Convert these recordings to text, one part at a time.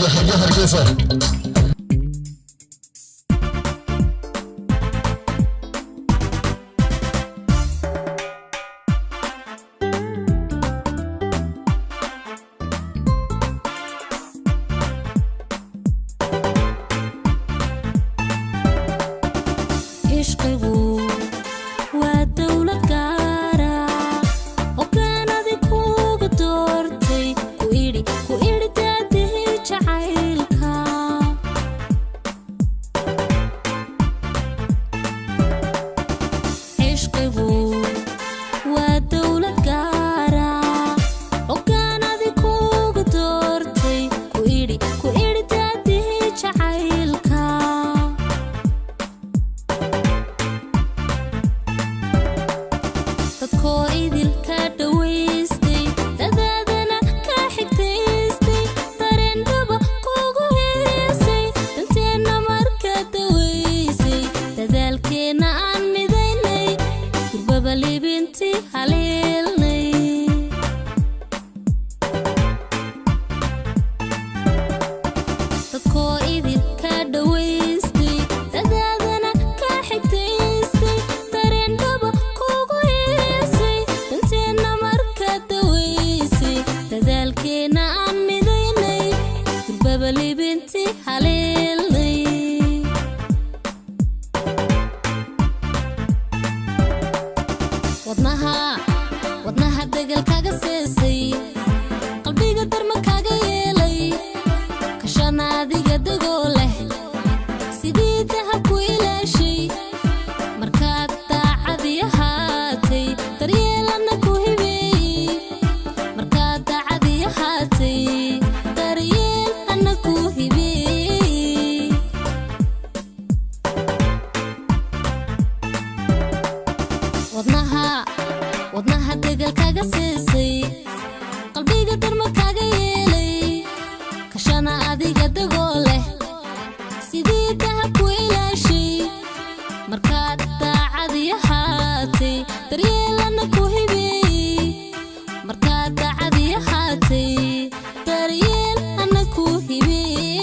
يا هرقيسة wadnaha dagal kaga seesay qalbiga darma kaga yeelay kashana adiga dagoo leh sidii dahab ku ilaashay markaad daacadi ahaatay daryeelana ku hibeeyey markaad daacadi ahaatay daryeelana ku hibeeyey wadnaha dagal kaga seesay qalbiga darma kaga yeelay kashana adiga dagoo leh sidii dahab ku ilaashay markaad daacadi ahaatay daryeelana ku hibeeyey markaad daacadi ahaatay daryeelana ku hibeeyey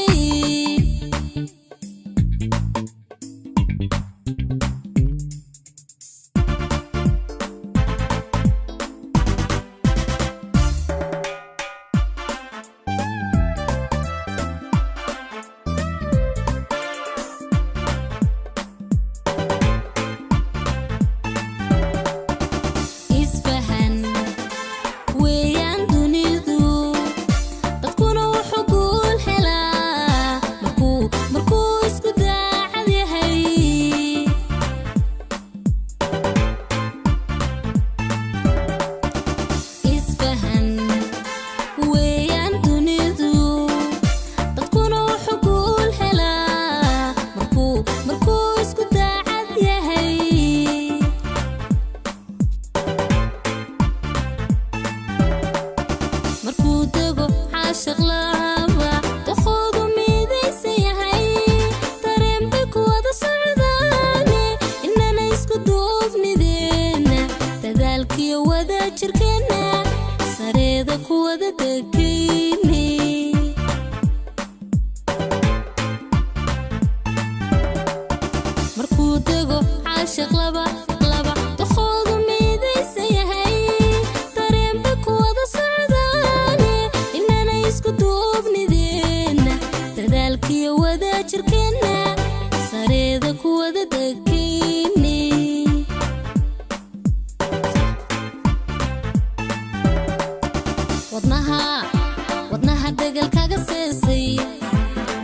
wadnaha dagal kaga seesay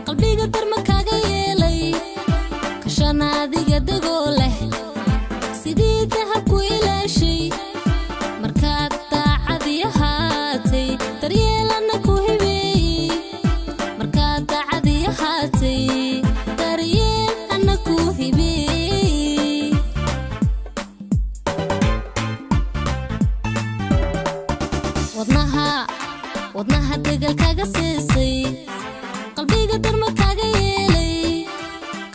qalbiga darma kaga yeelay kashana adiga dagoo leh sidii dahab ku ilaashay markaad daacadi ahaatay daryeelana ku hibeeyey markaad daacadi ahaatay daryeelana ku hibeeyey wadnaha dagal kaga seesay qalbiga darma kaga yeelay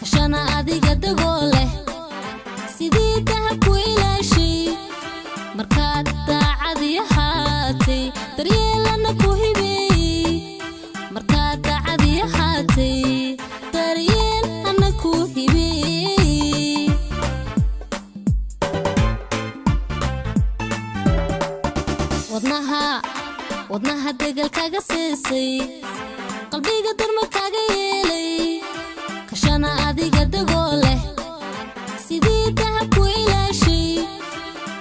kashana adiga dagoo leh sidii dahab ku ilaashay markaad daacadi ahaatay daryeelana ku hibeeyey markaad daacadi wadnaha degal kaga siisay qalbiga darma kaga yeelay kashana adiga dagoo leh sidii dahab ku ilaashay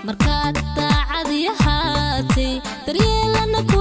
markaad daacad yahaatay daryeelana ku